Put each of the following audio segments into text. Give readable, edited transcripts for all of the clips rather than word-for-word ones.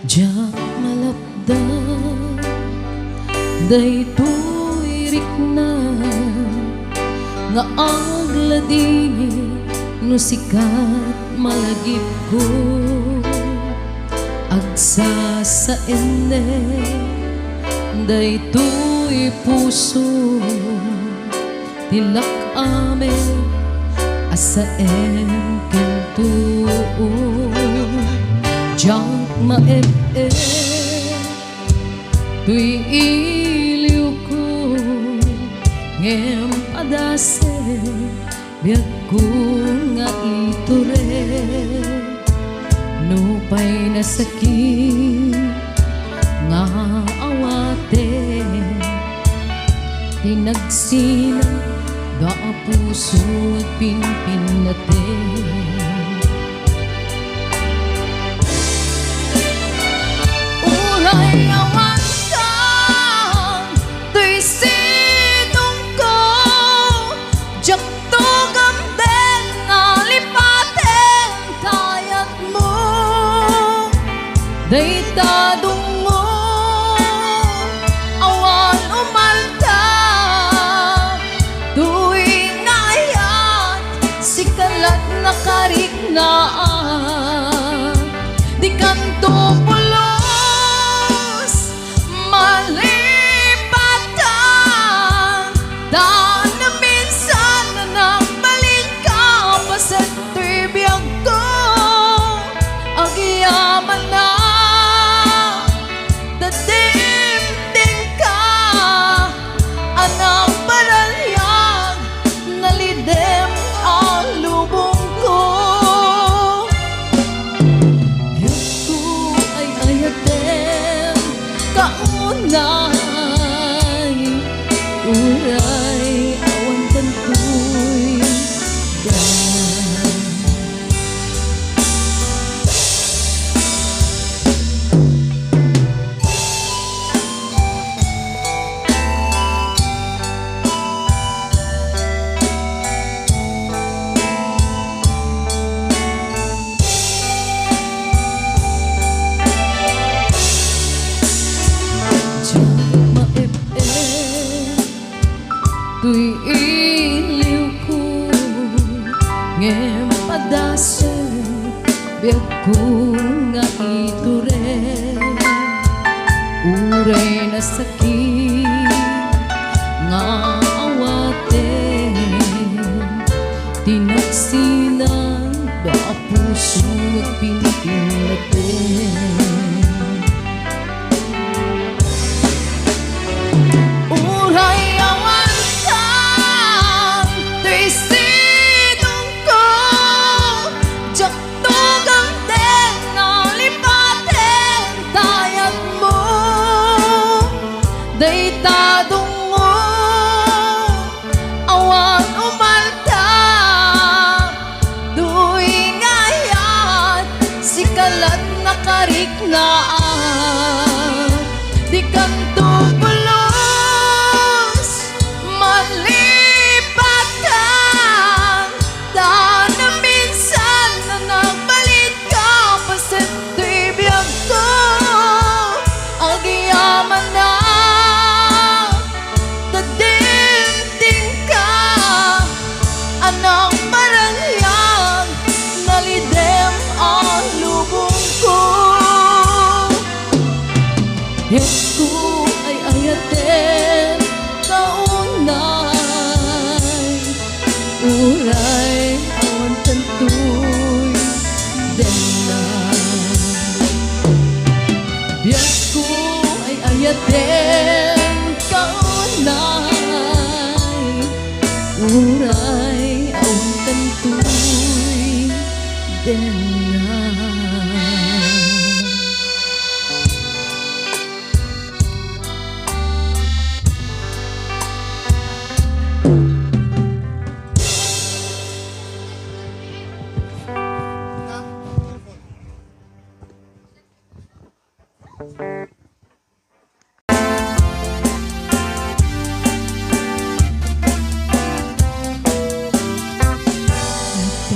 Diyak malapdan daytoy rikna nga agladini no sikat malagip ko agsa sa ende daytoy puso tilak amen asaen kentuo diyak maep-ep tuy iliw ko ngem padase biag ko nga iture nupay na sakit nga awate tinagsina ga puso at pinpinatin uray awan ka tuy sinong ko jak tugam din na lipatin kayat mo daytadong mo awan umalta tuwing ngayon sikalat na kariknaan di kanto pulos malipatan daan na minsan na nagbalik ka pa sa tribiyag ko agyaman na dadimding ka anang baralyag nalidem ang lubong ko yato ay ayatem kaunay uray awan kantoy tuy iliw ko ngem padase biag ko nga iture uray na sakit nga awate tinagsinan da puso at pinipinatin daytadong mo awan umalta tuwing ngayon sikalat na kariknaan di kanto pulos malipatan daan na minsan na nagbalik ka pa sa tribiyag ko agyaman na anang baralyag nalidem ang lubong ko yato ay ayaten kaunay uray awan kantoy denay yato ay ayaten kaunay uray awan kantoy denay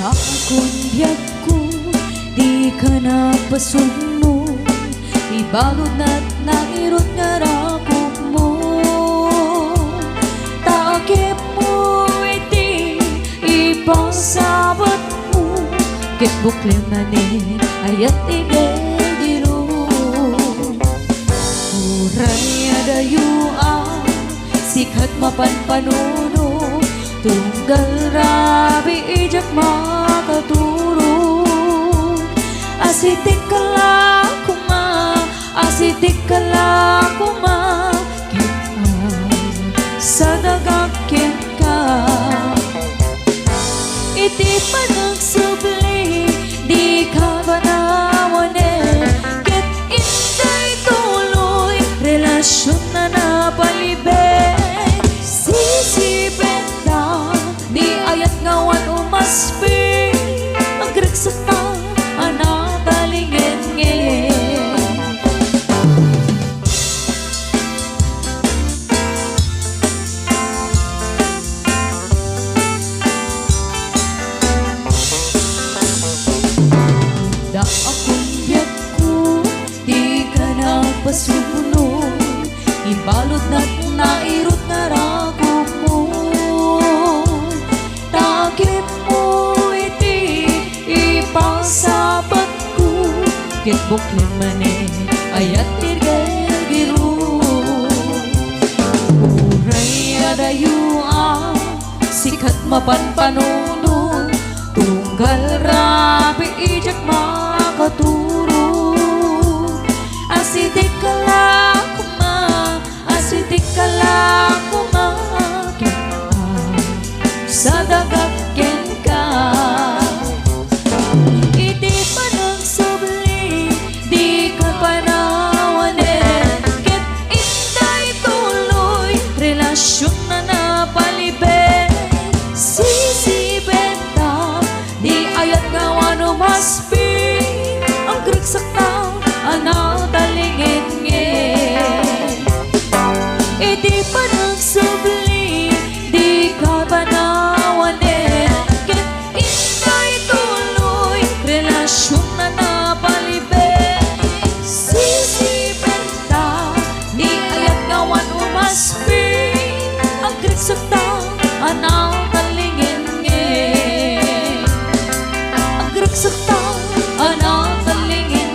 Akong biyak ko, di ka na pasunod Ibalod na't nairot nga rakok mo. Takip mo iti ipasabot mo. Ket bukle manin ayat igediro. Uray adayuan sikat mapanpanuno. Tunggal rabi ijak makaturo. Asitik kala kuma, asitik kala kuma. Kita sa dagakit ka. Iti panagsubli, di ka banawanin. Ket inday tuloy, relasyon na napalibig. Sisipin na, di ayat ngawan umaspi. Magreksak na, pasunod, ibalot na't nairot nga rakok mo. Takip mo iti ipasabat ko. Ket bukle manin ayat tirgagiro. Uray adayuan sikat mapanpanuno. Tunggal rabi ijak makaturo. Asitik kala kuma, asitik kala kuma. Kita sa dagakit ka. Iti panagsubli, di ka panawanin. Ket inday tuloy, relasyon na napalibig. Sisipin ta, di ayat ngawan umaspi. Ang gragsak na anaw talingin-ngin. Iti panagsubli, di ka panawanin. Ket inday tuloy, relasyon na napalibig. Sisipin ta, di ayat ngawan umaspi. Ang gragsak ta, anaw talingin-ngin. Ang gragsak ta, anaw talingin-ngin.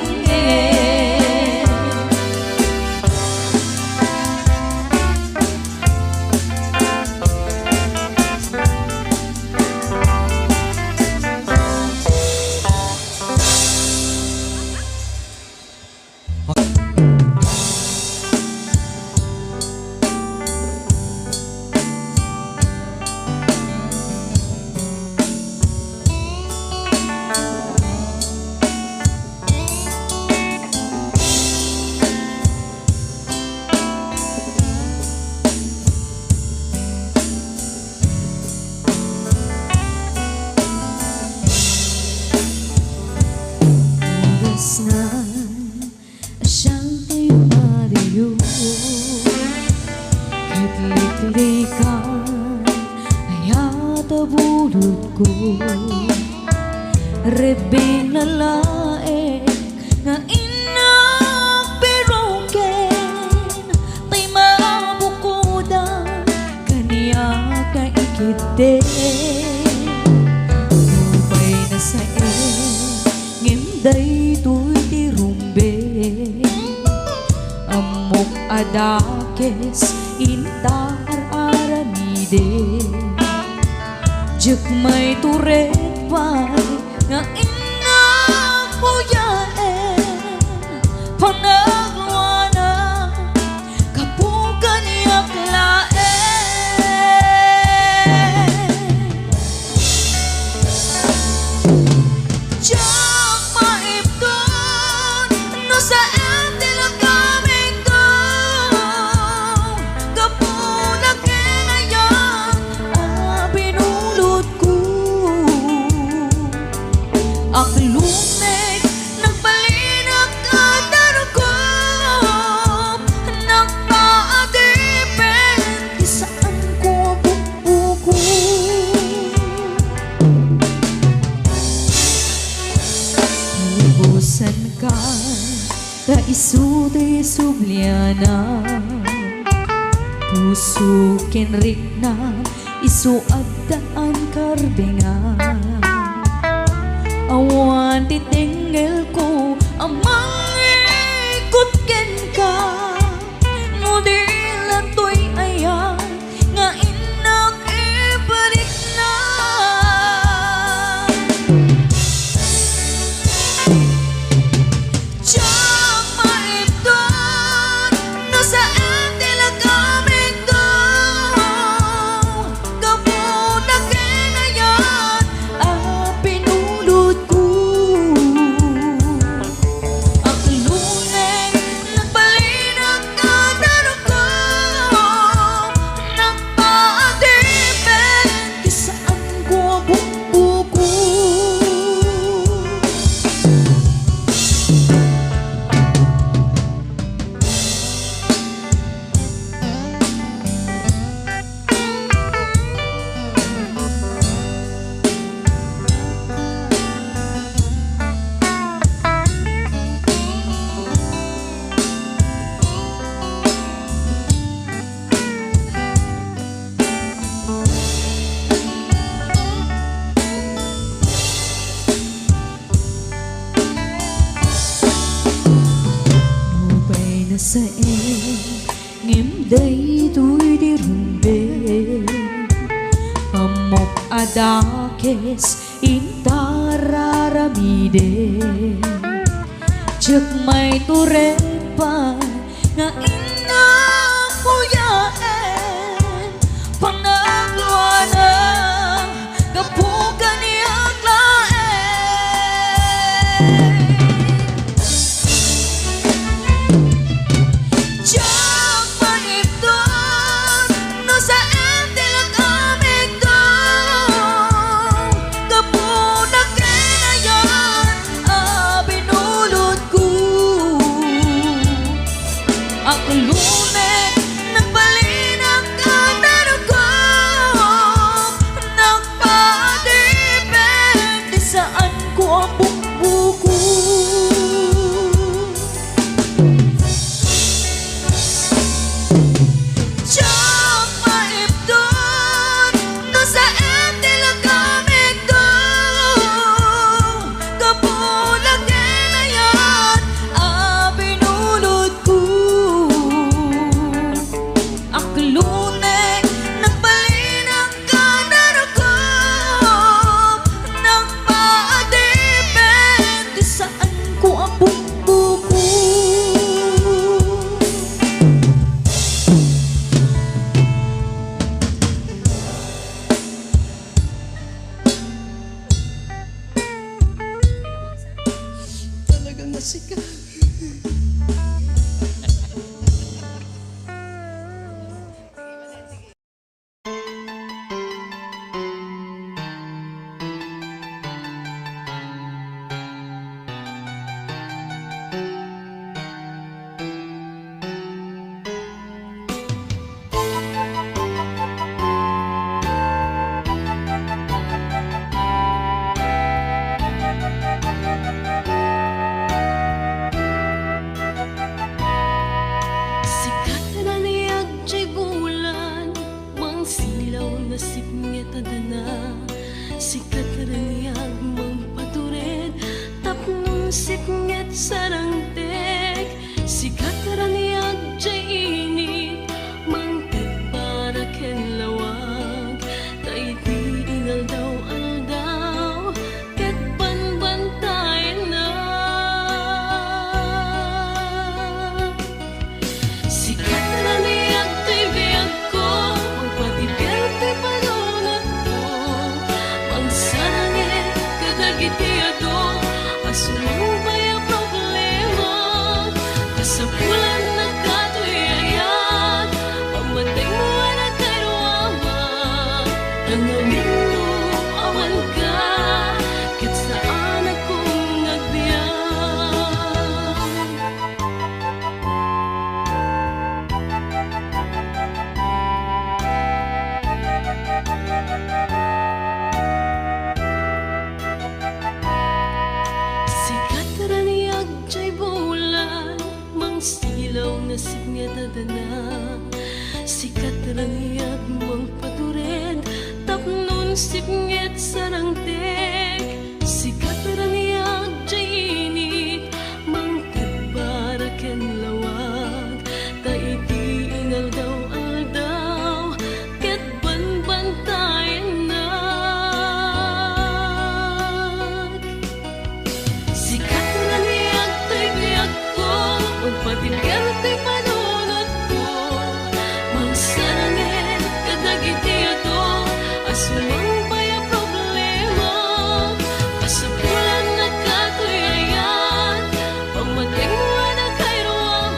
Rebe na laeng nga inagbiruken. Tay mabukudan kaniya kaikide. Upay na sa ngimday to'y tirumbe. Amok adakes intar aramide. Jek may turet nga inakuyain. Panagwana kapugan yaklain. Diyak maipton no sa endila kaming doon. Kapunan kinayan binulot ko. Ang lumig nagbalinag at darugop. Nagpaadipin isaan ko bubuko. Ibusan ka Ta isude subliana puso kenrik na isu adaan karbingan awan titinggil ko amang ikot ken ka modela to'y ayan nga inak ibalik na Diyak maipton no saan tila kaming to kapunak kinayan pinulot ko ang luneng nagbalinag na darong ko nagpaadipin kisaan ko buko sa ngimday to'y dirumbe amok adakes intararamide Diyak may turepa nga inakuyaen pangagluanang kapukan niyang laen Diyak maipton no saan tila kaming to kapunak kinayan binulot ko ang nasib nga dadana. Sikat rangyag mong patured, tapnon sipnget sarangtek. Sikat rangyag jainit, mangkadbaraken lawag. Taiti ingal daw aldaw, ket banbantayan na. Sikat rangyag to'y biyak ko, magpatinggan to'y panunod ko. Mangsarangin kadagiti ato, asumang paya problema. Asupulan na kato'y ayan, pamatingwa na kay ruwag.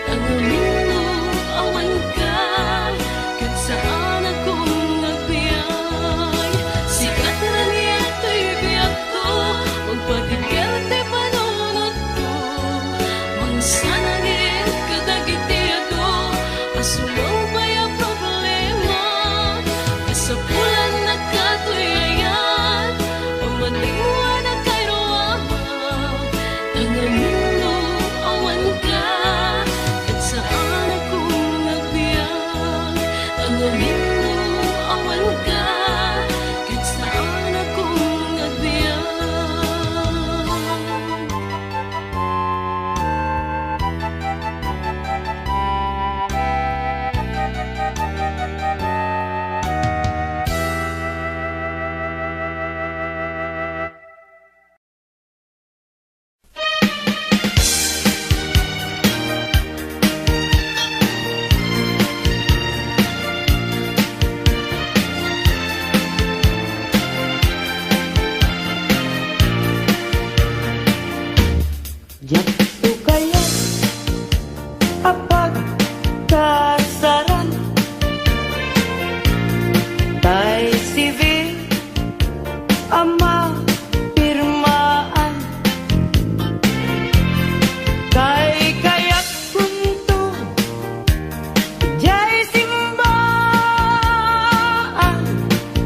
Tangamin mo, awan ka, kat saan akong nagpiyay. Sikat rangyag to'y biyak ko, magpatinggan to'y panunod ko. Mansanangin kadagiti ato, asumang paya problema. Kasapulan na kato'y ayan, pamatingwa na kay ruwag. Tangamin mo, awan ka, kat saan akong nagbiyak. Tangamin mo, awan ka, kat saan akong nagbiyak. Diyak to kaya apag kasaran tay civil ama pirmaan kay kayak punto jay simbaan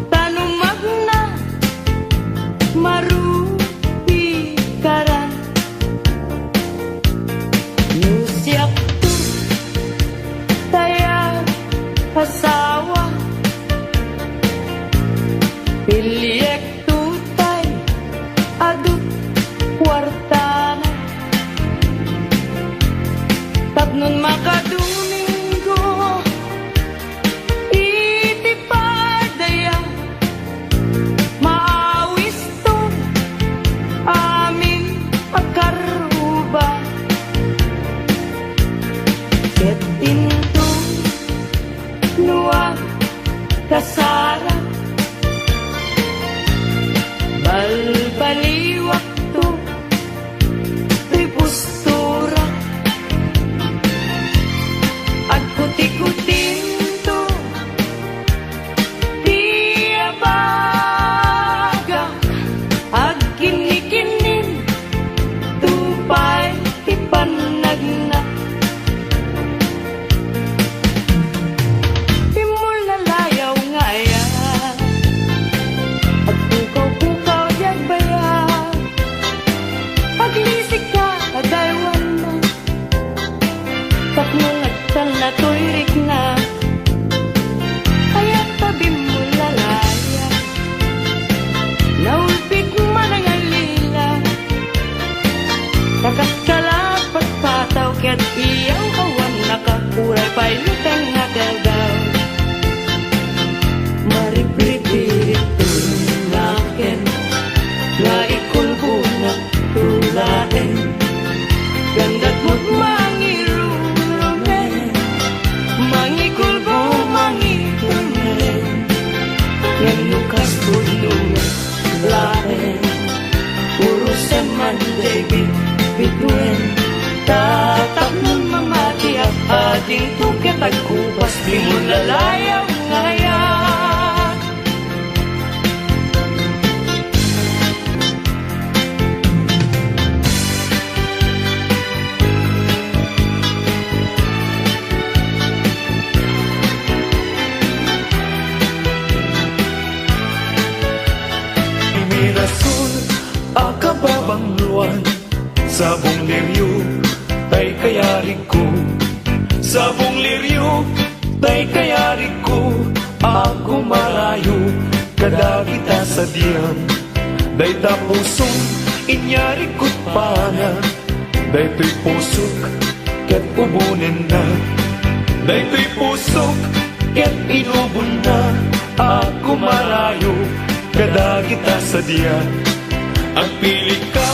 tanumag na marupi karan. Siap tu tayang asawa Piliek tutay adut wartana tapnon makadumingo itipadaya maawis to amin akaruba. Ket into nuang kasara balbaliwak to to'y postura at kuti-kutin to di abaga ag kinikinin tupay ipanagna. Imulalayaw nga yan at pukaw-pukaw yan bayan. Paglisik ka adaywan na tapnulagtan na to'y rikna. Kaya tabi mo lalaya naulpik man ang alila. Nakakalapat pataw ket iyaw kawan nakakuray pa'y lutang nga dagaw. Maripripirit tulaken nga ikulbuna tulaen. Gandat mo't mangirurumen, mangikulbo mangirumen. Nganukas punungan laen, puro seman debit bituen. Tatap nun mamati at ating tuket at kupas di mo lalayaw ngayon. Minasul akababangluan sa buong neryo tay kayari ko sa buong liryo, tay kayari ko ako marayo, kada kita sa diyan. Day tapusong inyari ko't pana, day to'y pusok ket ubunin na, day to'y pusok ket inubon na. Ako marayo, kada kita sa diyan. Ang pili ka,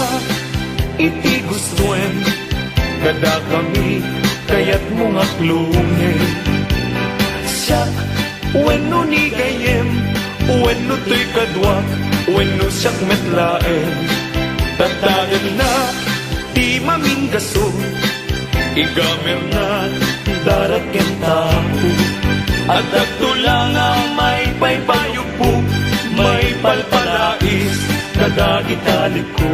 iti gustuen, kada kami kaya't mong aklungin. Siyak, wenno ni gayem, wenno to'y kadwak, wenno siyak metlaen. Tatagan na, di maminggaso, igamer na, daraken tao. At agtulang ang may paypayo po, may palpalais, kada italik ko.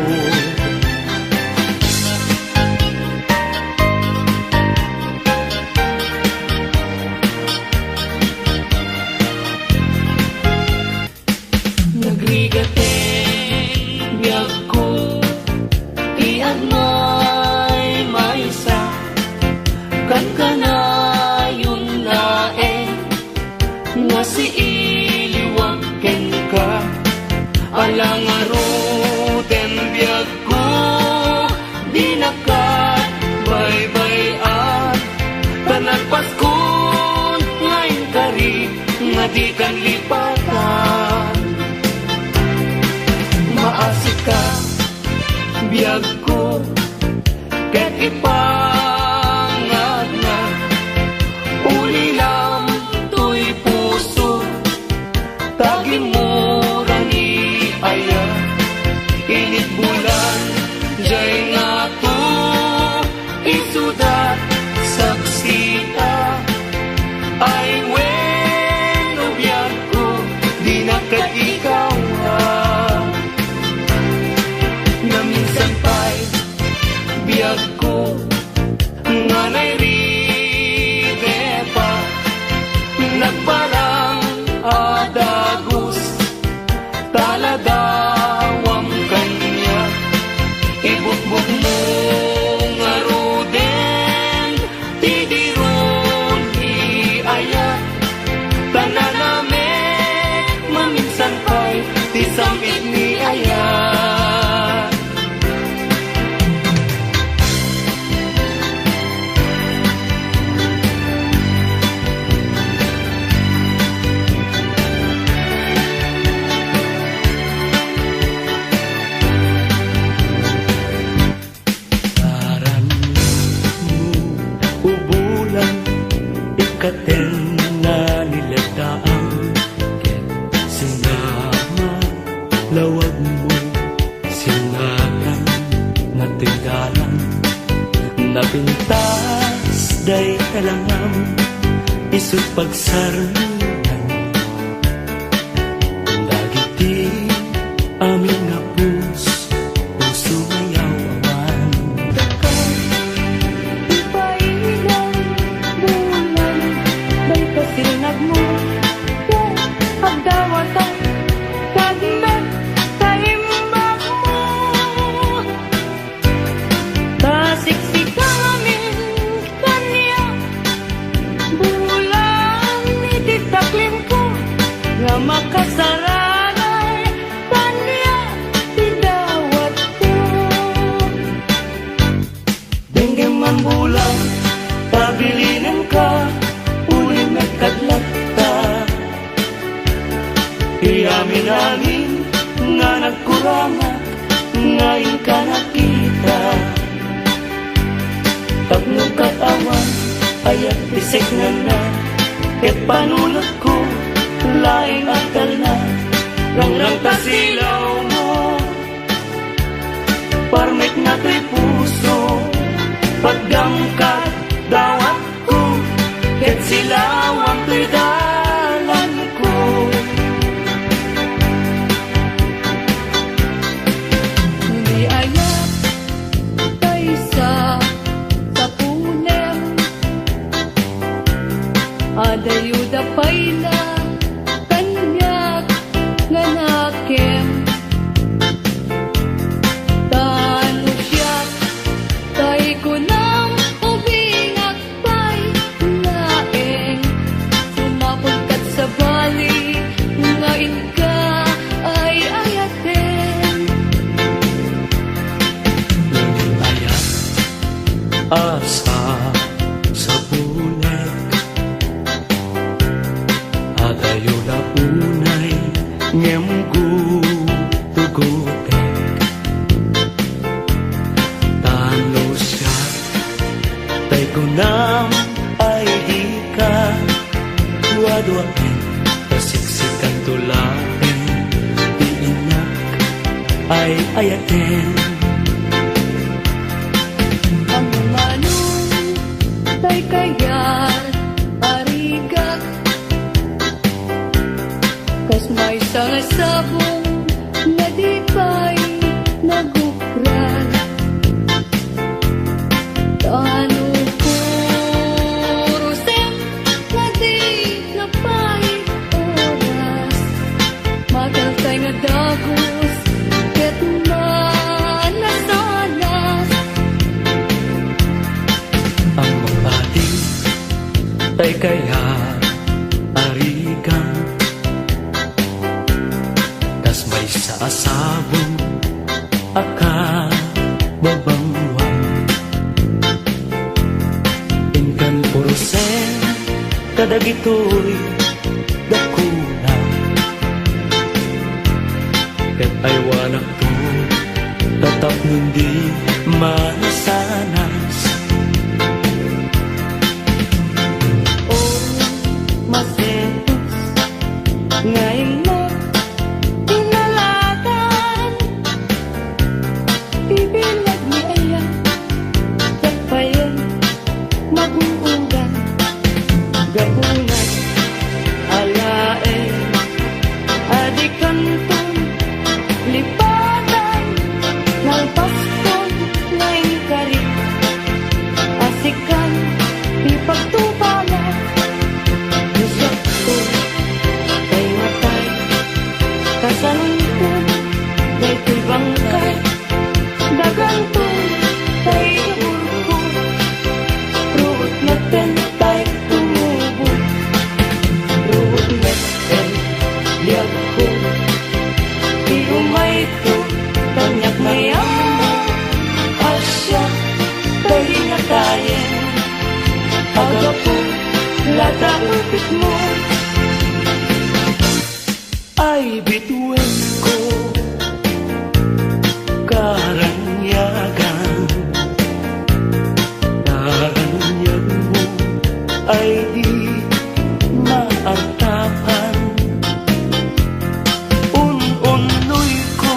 Nagrigateng biyag ko, iyan may maysa, kan ka na yun nae, nga si iliwaken ka, alang aruten biyag ko, di nakat bay-bayan, tanan paskon ngayon kari, nga di kan lipatan. Maasik ka, biyag ko, ket ipangat na, uli lang to'y puso, tagin mo rani aya, init bulan, jay nga to, isudat, saksita, ay weno biyag ko, di na ket ikaw na minsan pa'y biyag ko nga nairide pa, nagparang adagos, taladawang kanya, ibukbuk mo nga ruden, tidiron iaya, tananame, maminsan pa'y tisamit ni aya. Katen na niladaan, sinama lawag mo, sinaran na tinggalan, napintas day talangam, isut pagsarunan, dagiti amin nga puso mayaw awan. Sinag mo, pagdawatan, kagmet, kaimbak mo. Tasiksikan amin kanya, bulan ititaklim ko, nga makasaranay kanya, tidawat ko. Denggem man bulan, tabilinin ka, kadlata, iamin-amin nga nagkurama, ngayon ka nakita. Tagnong katawan, ayat bisik na, ket panulot ko, laing akal na, rangrang tasilaw mo, parmek na to'y puso, pagdangkat, dawat ko, ket silawang to'y dalan ko. Hindi ayat tayo sa punem, adayuda pa'y na kanyak nga nakem. Tano siya tayo ko nang asa sa bulik agayo na unay ngem tugutek talo siya tay kunam ay di ka duwa-duwain pasiksikan tulain iinak ay ayatin Ang manong tay kayat arigat kas may sangasabong na di pa'y nagukran Tano purusin na di napahit oras Magaltay nga dagos ket manasanas ang mapating tay kaya arigang tas may saasabong aka babangwang inkan purusen kadagitoy dakuna ket ay wanak to tatap nundi masanas Masentos ngayon mo tinalagan Ibilag ni Aya Tagpayan Mag-uugan Gabungan Alaen Adikantong Lipatan Nalpaston Ngayon karit Asikan Ipagtubalan Isip ko ay matay Kasalungkot ay bangkay Dagantong ay iburko Ruot na tentay tumubo Ruot na liyag ko Iumay to Tanyak mayamo Asya tayo na tayo Agapo Lata upit mo ay bituin ko karanyagan Karanyagan mo ay di maartapan Un-unoy ko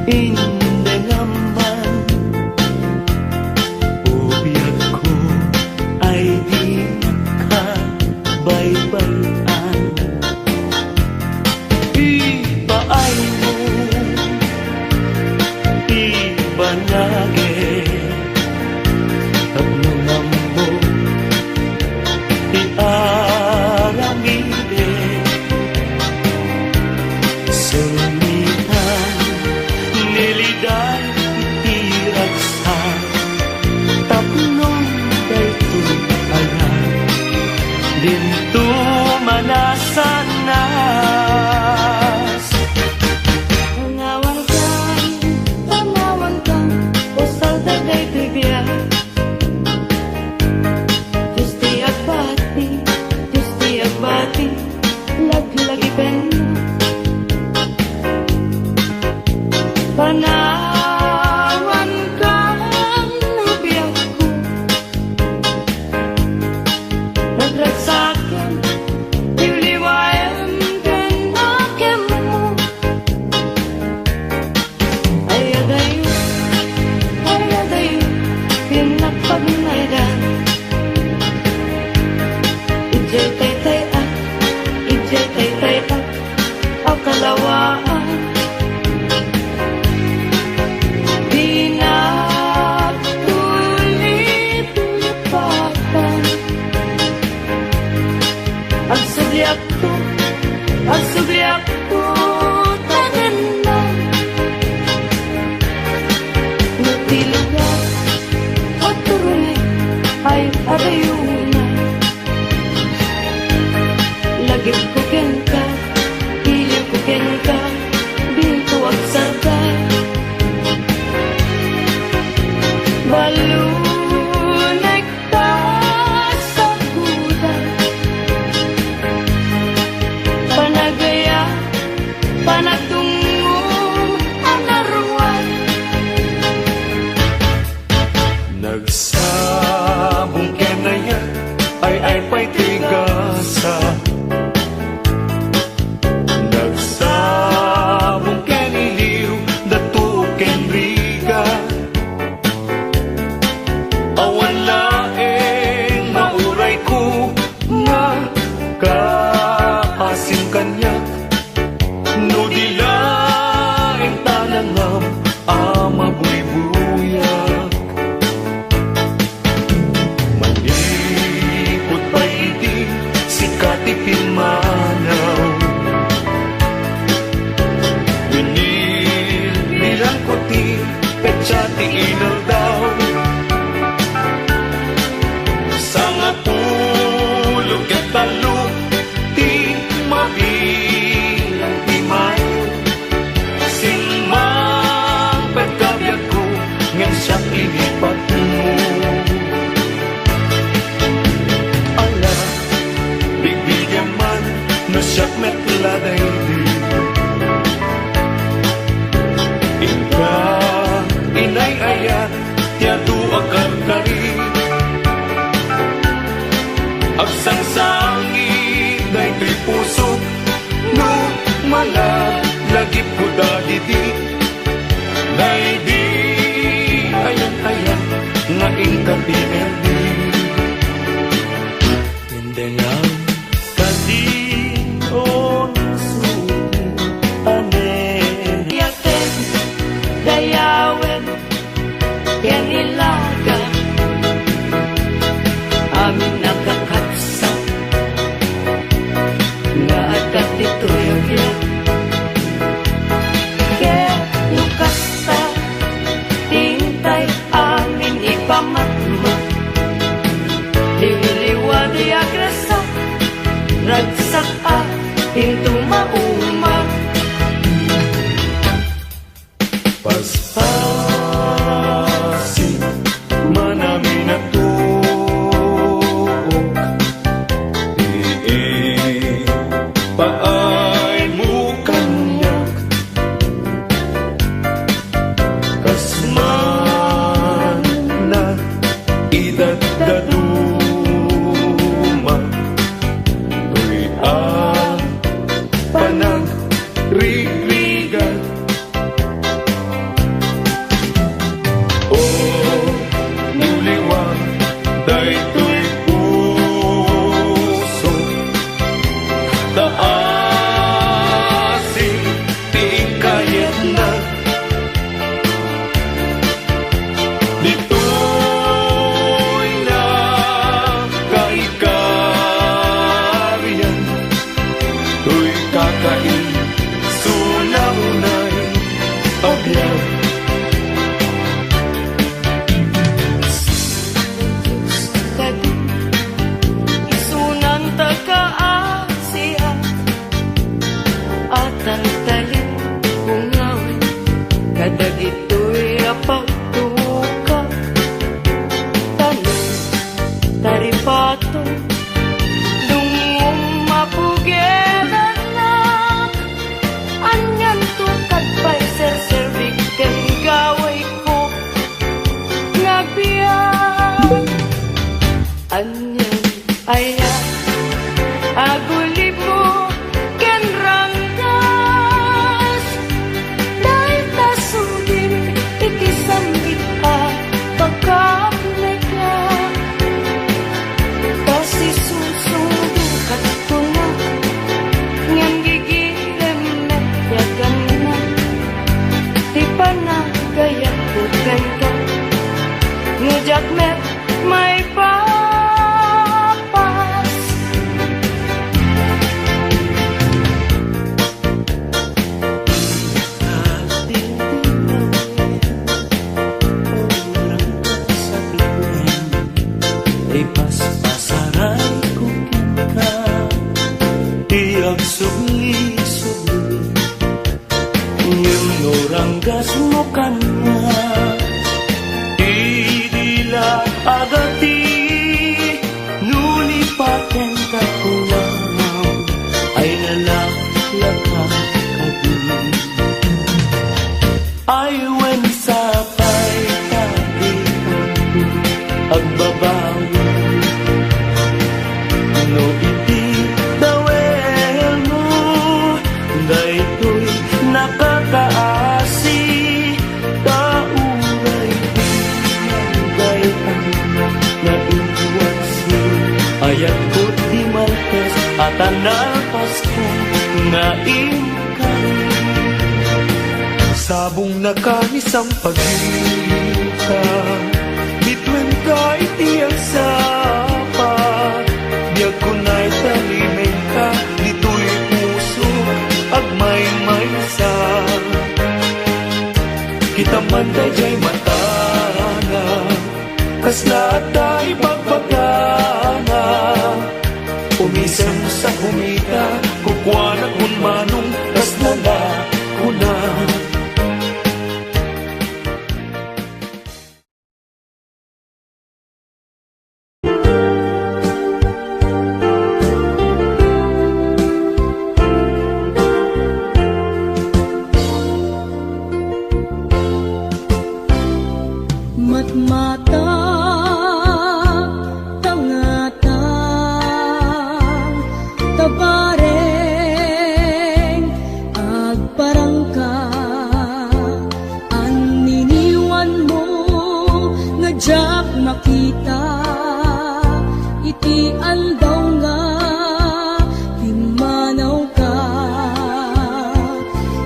indengaman Ubiyag ko ay di makabaybayan Ibaay mo ibanage Tagnungan mo iaramide Sumitan niliday itiragsan Tapnong daytoy ayan Dinto manasanas Tangawan kang, usa kaya tiya akan kari agsangsangin day tuy pusok no malagip ko dagiti day di ayan nga inkapinerdi hindi nga kadion anen Yakin, dayawin, yan ilaga amin nakakatsa nga agad dito yung ilan kaya lukasta tintay amin ipamatma liwiliwa di agrasa ragsak pintu mauma Paspasin manami na tuok paay mo kanyak kasman na idadaduma tuy panagrigligan day tuy puso taasin ting kayat na dito'y na kaikarian tuy kakain sunahunay abyan isunan taga-Asia at ang talim bungawin kadag ito'y apagtuka tanong taripato dungong mapugelan na anyan tukad pa'y serservik ken gaway ko ngagbiyan anyan aya aguli mo ken ranggas dahil tasudin ikisambit pagkaplega kasi susubukat ko na ngang gigilem na yagan na di pa na gaya ko ganda ngujak met may papas Ipaspasaray ko ka tiyak subli-subli yung noranggas mo kanwa idila agati nulipaten kakulang ay nalaklakang kadi ay when sapay kadi agbabawi no iti dawel mo daytoy nakakaasi tauray daytan na iwasi ayat ko di maltes at analpas ko na ingkan sabong nakanis ang pagkita bitwen ka itiyang sapa biyag ko na'y talimeng ka dito'y puso agmay maysa kita man dayjay matana kas lahat tayo pagpagana umisem sa humita kukwanak kun manong kas lala kuna Matmata tangatang tabareng agparangka aniniwan mo nga jak makita iti andaw nga timanaw ka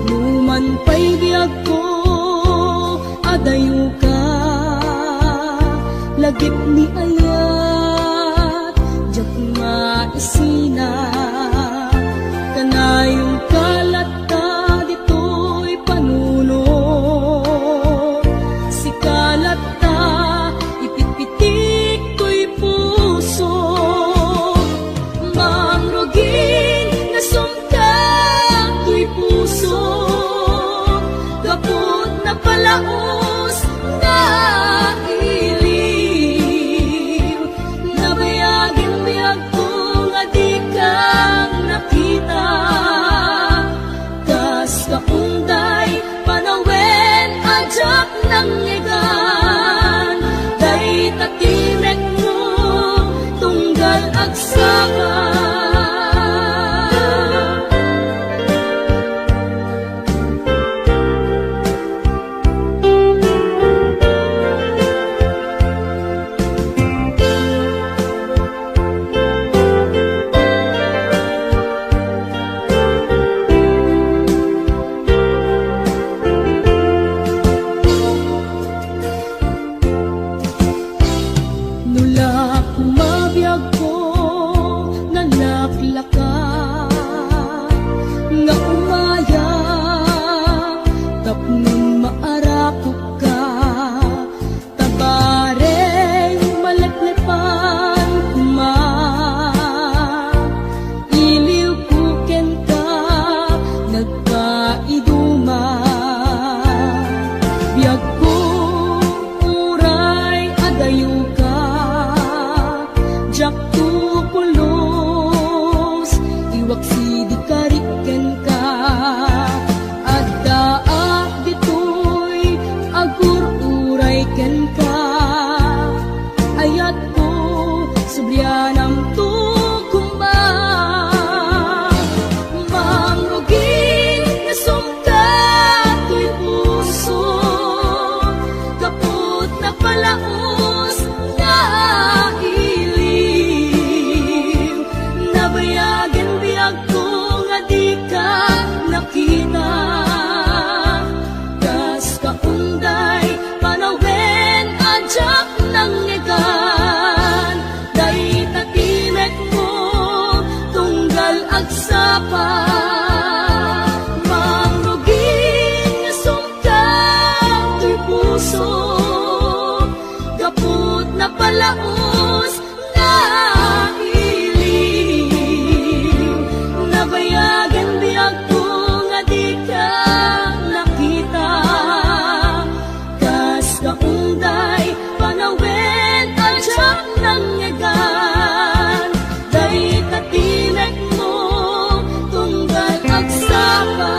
numan pa'y biyag ko adayo ka lagip ni ayat jak maisina kanayong kalat ka dito'y panuno si kalat ta ipitpitik ko'y puso mangrugin na sumtang ko'y puso kaput na palaos na iliw nabayagin biyag ko nga di kang nakita kas kaunday panawen ajak ng ngegan day tatimek mo tunggal agsaka. Nula kumabiyag ko nalaklaka nga umaya tapnon maarakok ka tabareng malaglepan kuma iliw kuken ka nagkaiduma biyag ko uray adayo ka jak tu pulos iwak sidi kariken ka addaak ditoy agur uray ken ka ayat ko subrianam tu kumba mangrugin na sumta ko'y puso kaput na palaos na iliw nabayagin biyag ko nga di ka nakita kas kaunday panawen ajak ng ngegan day tatimek mo tunggal agsapa mangrugin nga sumtang to'y puso kaput na palaos na iliw nabayagan biyag ko nga di ka nakita kas kaunday panawen ajak ng ngegan day tatimek mo tunggal agsapa.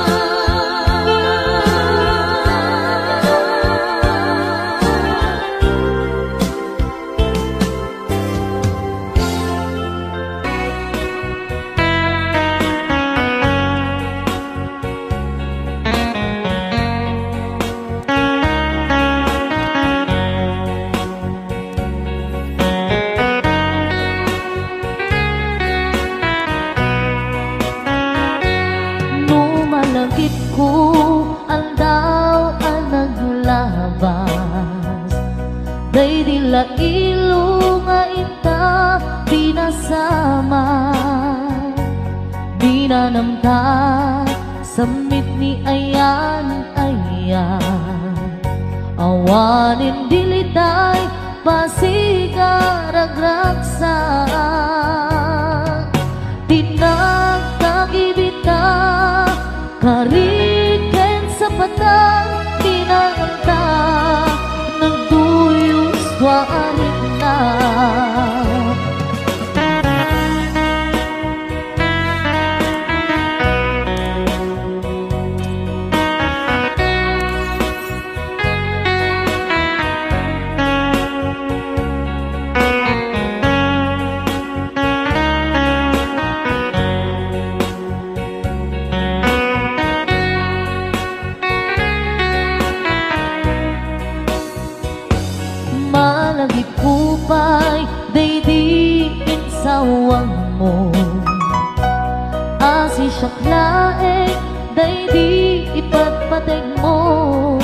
Numalagit ko andaw ang naglabas day dila ilo nga ita pinasama dinanamta samit ni ayan awanin diliday pasigaragraksak tinagkagibita kariken sa patang tinanganta nagduyos warin na Malagip kupay, daydiin sawang mo. Asi siyaklaeng, daydi ipagpateg mo.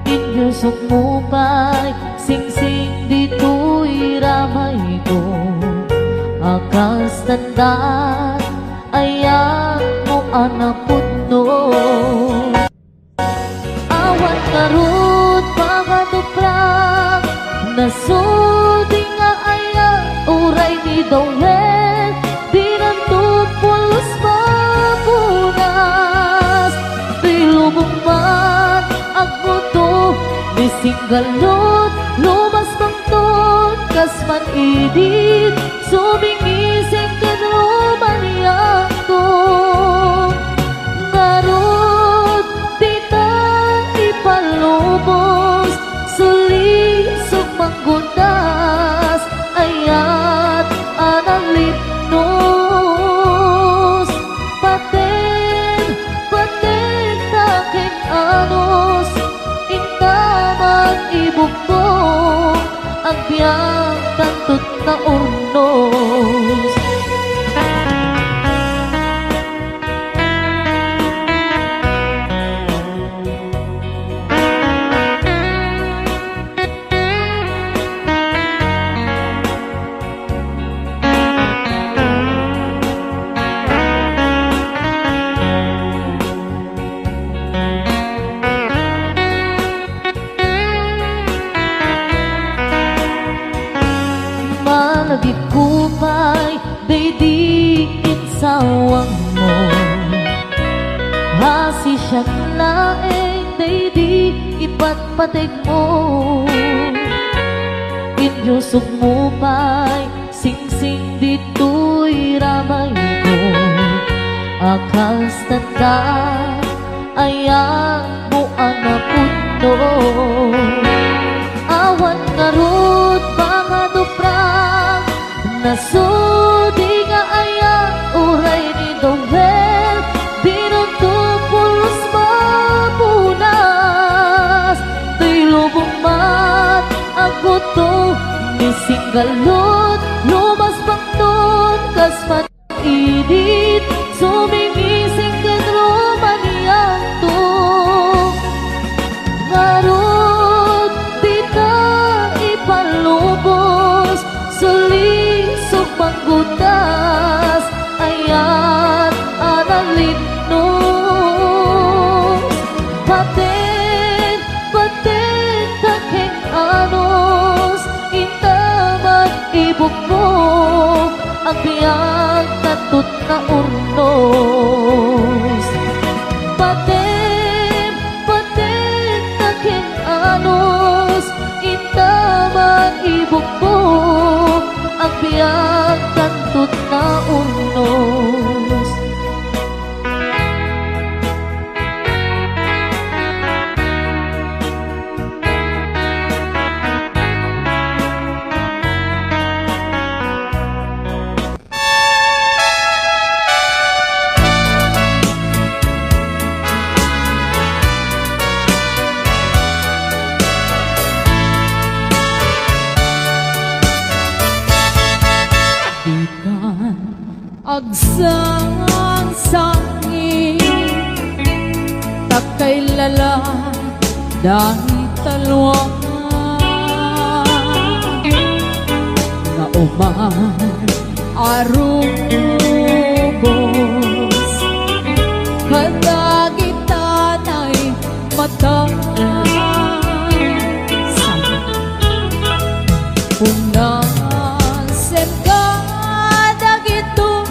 Inyusok mo pa'y singsing dito'y ramay ko. Akas tandaan, ayan mo anapot no. Awan karut pakatuprak, nasudi nga ayan uray ni Dawel. Di nantupulos mapunas, di lubong man ako to. Di singgalot, lumas bang ton, kasman idit, sumingising kadroman yang to. Ngarot, di ta ipalubos, sulisok manggunas, ayat analit nos. Paten, paten taking anos, intamang ibukbok, ang biyang tantut na urnos. Malagip kupay, daydiin sawang mo. Hasi siyaklaeng, daydi ipatpateg mo. Inyusok mo pa'y singsing dito'y ramay ko. Akas tandaan, ayan mo anapot no. Awan ngarut pakatuprak, nasudi nga ayan uray ni Dawel. Di nantupulos mapunas, di lubong man ako to. Ni singgalot, lumas pang ton, kasman idit, sumingising kadroman yang to. Ngarot, di ta ipalubos, sulisok manggutas, ayan analit nos. Paten, paten taking anos, intamang ibukbok, ang biyang tatut na urnos. Paten, paten taking anos, intamang ibukbok, ang biyang tatut na urnos. Agsang sangin, takay lala, dahil talwang na uman arugos. Kadagitan ay mata unasen ka dagitoy,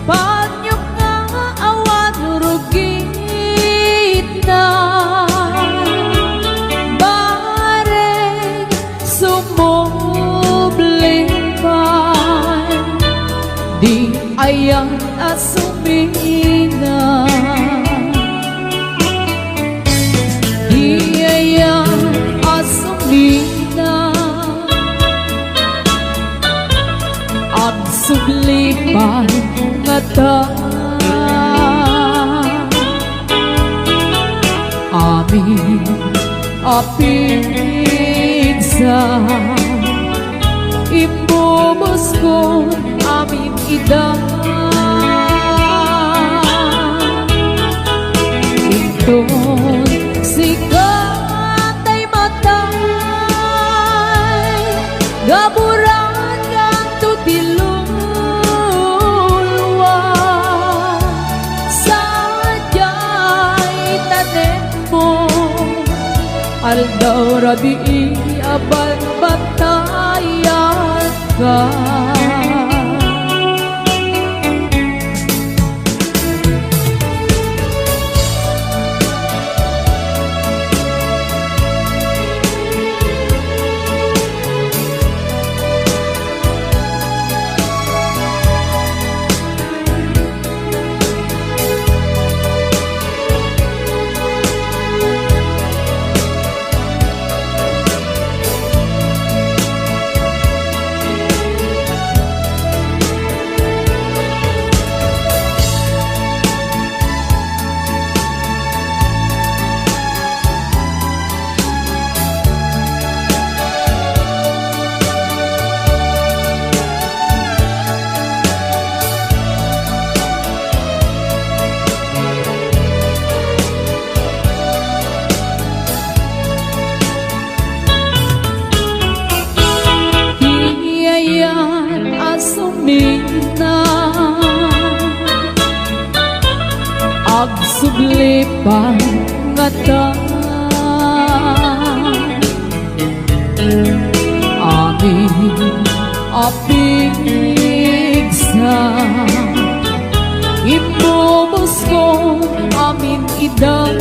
panyok nga awan rugit na. Bareng sumublipan, di ayang asumina. Di ayang asumina, ang sublipan nga ta. Amin, mapigsa ibubos ko aming idang Inton sikat ay matay gaburan kanto dilulwa sadyay tanem mo aldaw rabi aban batayat ka asumina agsublipan ngata amin apigsa ibubos ko amin idang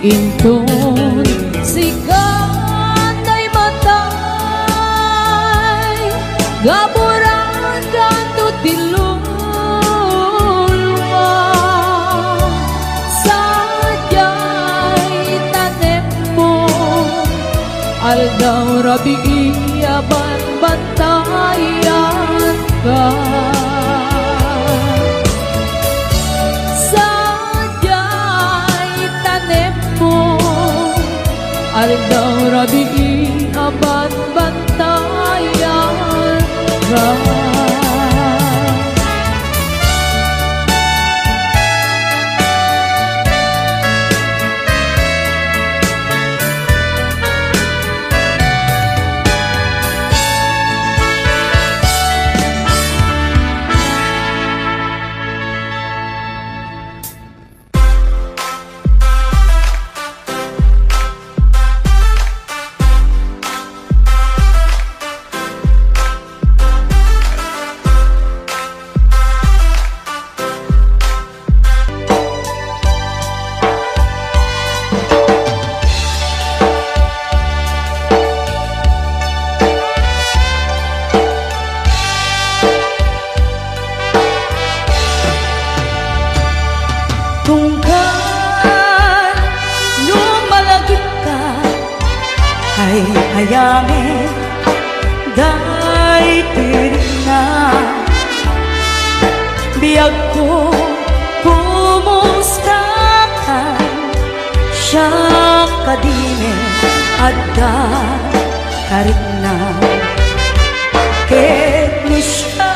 inton sikat ay matay gaburan kanto dilulwa sadyay tanem mo aldaw rabi aban batayan ka sadyay tanem mo aldaw rabi aban bantayan ka ay hayangin dahi tirna biyag ko kumustakan siya kadine adda karigna ket ni siya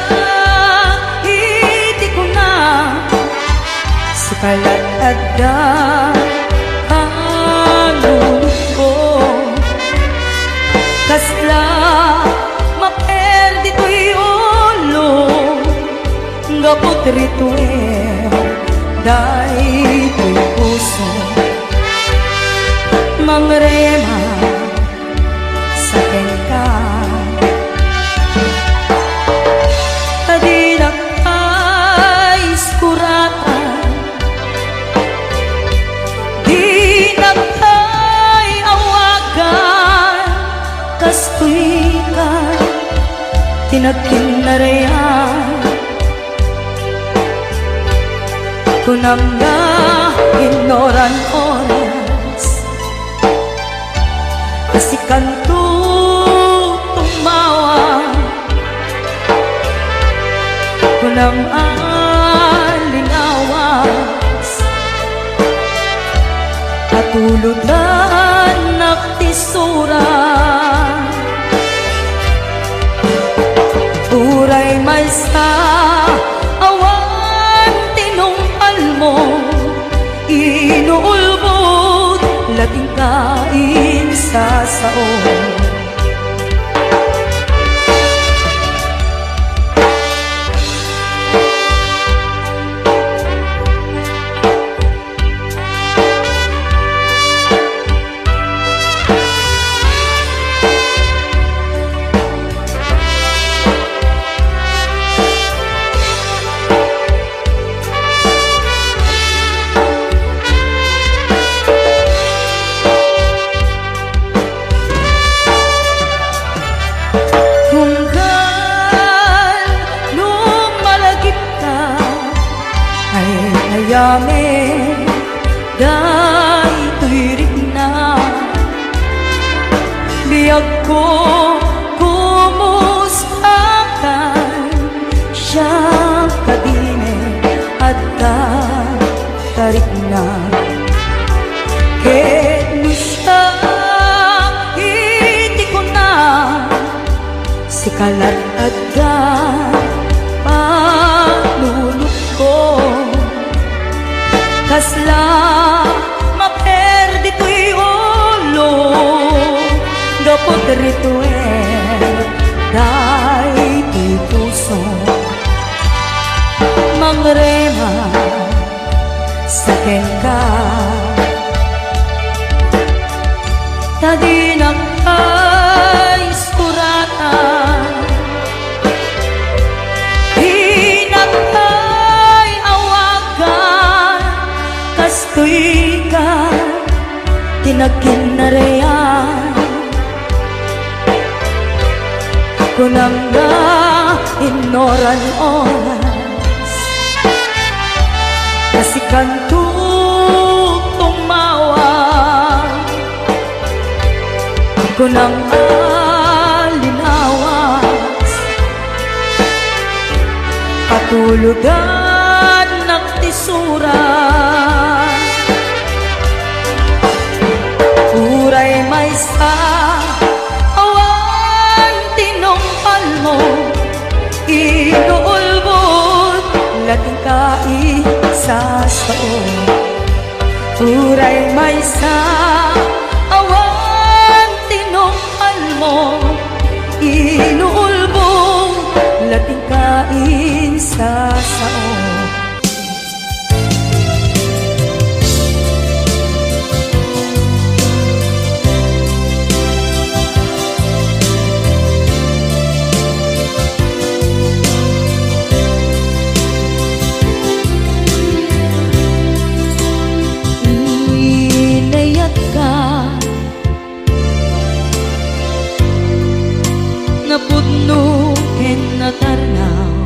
hindi ko na sekalat adda kasla maperdi ko'y ulo gapot rituel dahil ko'y puso mangrema sa kengka tadinak ay skuratan dinak ay awagan kastoy ka tinagkinarayan kunam na ignoran oras kasi kanto tumawa kunam alinawas Patuludan naktisura, uray may sa awan tinumpal mo, inuulbot lating kain sa saon. Yame day tuirik na biyag ko kumustakan siyang kadine at tarik na ket no siya iti ko na si kalat at panulot ko kasla maperdi to'y ulo gapot rito dahil to'y puso mangrema sa kenka tadinak ay suratan kastoy ka tinakinarayan kunang na inoran oras kasi kanto tumawa kunang alinawas patuludan naktisura uray may sa awan tinumpal mo inuulbot lating kain sa saon uray may sa awan tinumpal mo inuulbot lating kain sa saon. Napudno ken natarnaw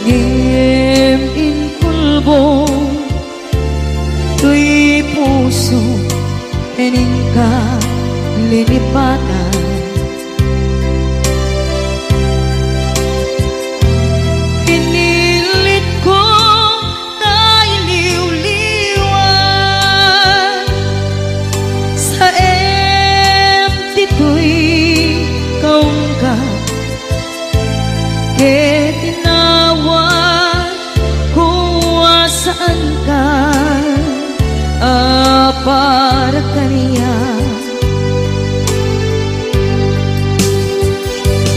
Gim in pulbo tuy puso ening ka lilipatan pinilit ko na iliw-liwan sa to'y kaungkat ket tinawag kung saan ka para kaniya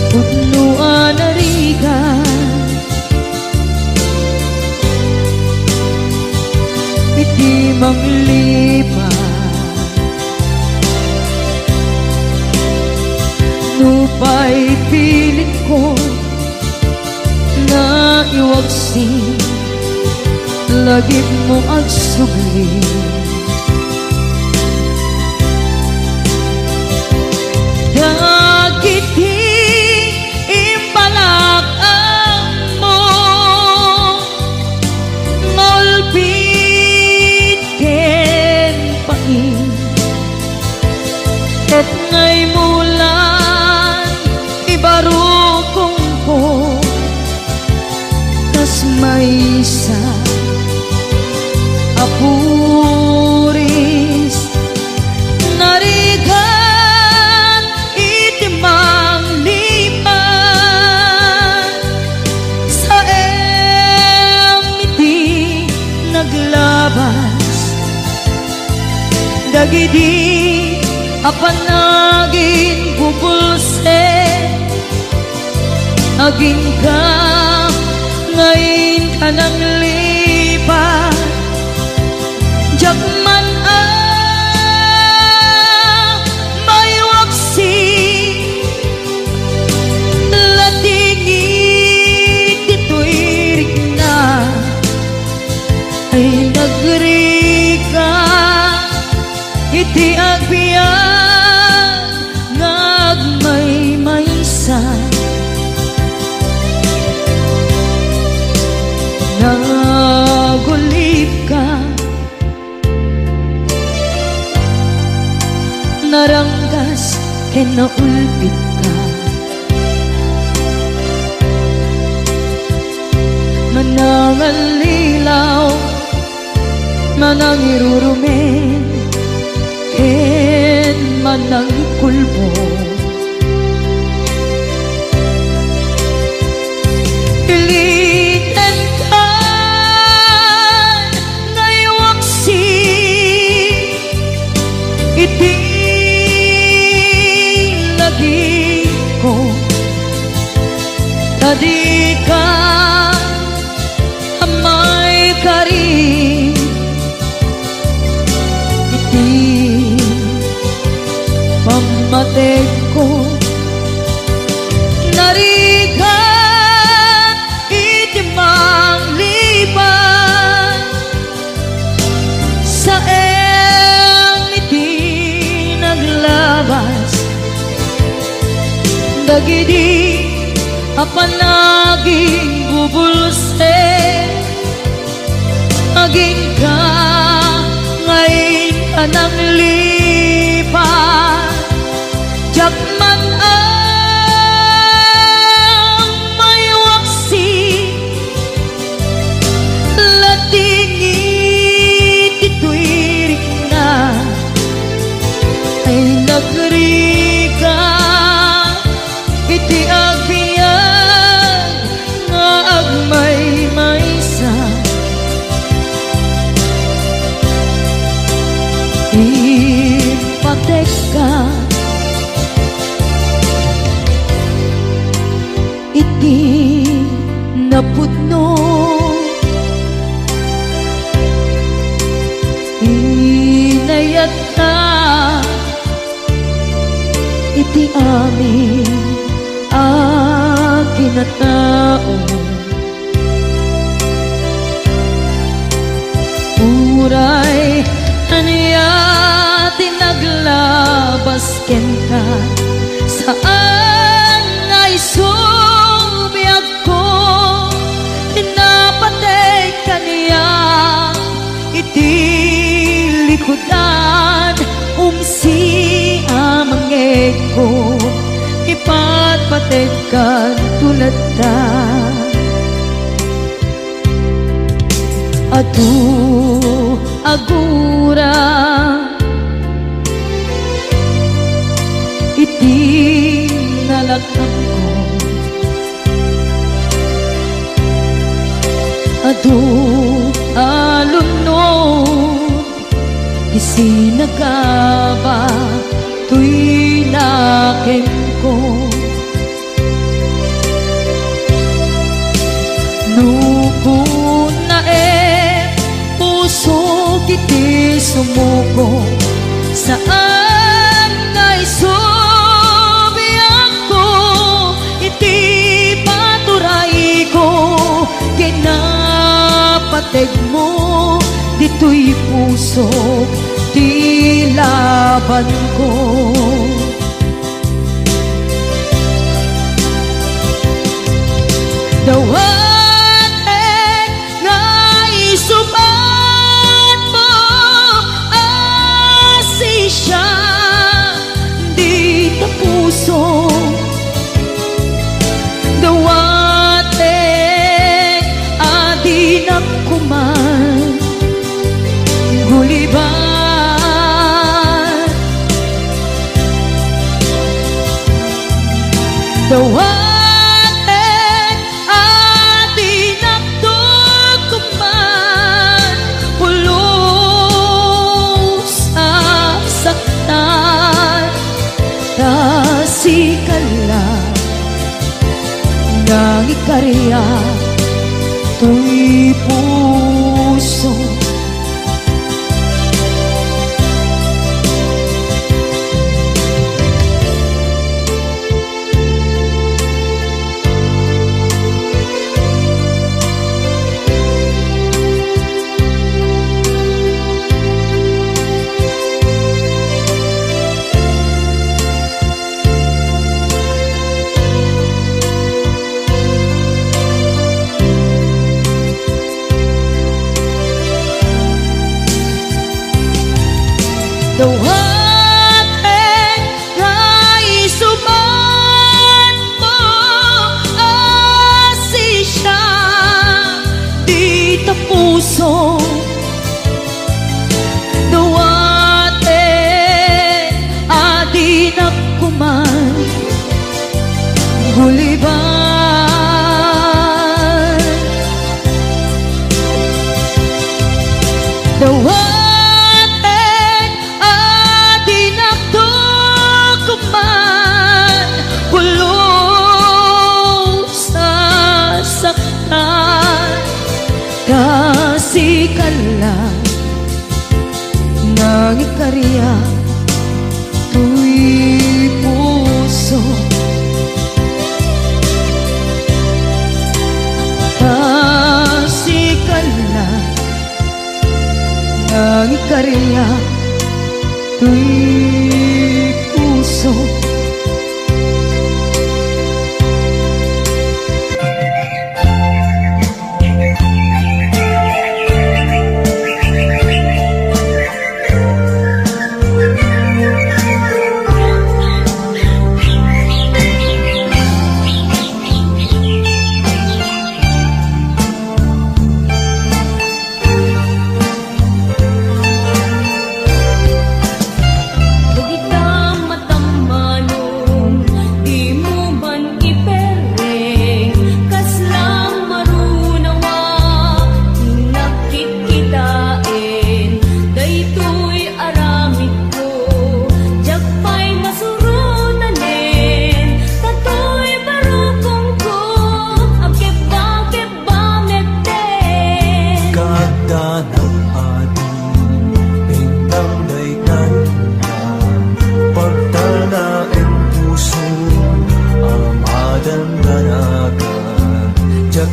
putnuan arigan iti manglipat nupay pilit ko na iwagsin lagit mo agsugli dagit imbalak ang mo ngolpit ken pain ket ngay mulan ibarukong ko kas may isa dagidi apanagin bubulse aging ka ngayon ka nang lipat Jakman may waksi latingit dito'y rigna ay nagri ka iti agbiyan nagmay-maysa nagulip ka naranggas kinaulpit ka manangalilaw manangirurumen ken manangkulbo ilitan ka ngaywaksi iti lagi ko tadi ka amay karin iti pamatek ko narigan iti mangliban sa iti naglabas dagidi apanaging bubulse aging ka ngayon ka nang lipat Jakman may waksi latingit ito'y rigna ay nagri ka iti agbiyan nga agmay-maysa ipatek ka iti napudno inayat ka iti amin akinatao uray aniya tinaglabas ken ka saan ay subiyag ko pinapatay ka niya iti likodan umsi amangeg ko ipatpatay ka tulad ta adu agura iti nalakang ko adu alunod isinagaba tuy naken ko nukun na puso kiti sumuko saan ngay subiyak ko iti paturay ko kinapateg mo dito'y puso di laban ko dawat nga isubat mo asisya di ta puso dawat adi nakuman guliban dawat puso. Dawatin nais uman mo asisya di tapuso. Dawatin adi nakuman guliban. Dawatin kasi kala nang ikarya tu'y puso. Kasi kala nang ikarya tu'y puso.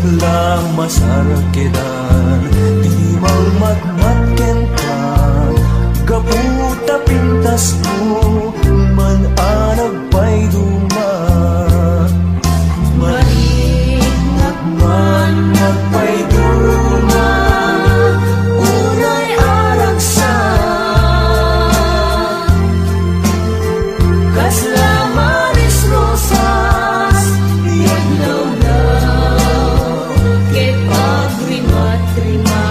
Lang masarkidan di magmatmatken ka kabuta pintas mo man anag pa'y duma marinag man magpa'y duma unay aragsan kasla maris rosas yaglaw na Ket agrimat-rimat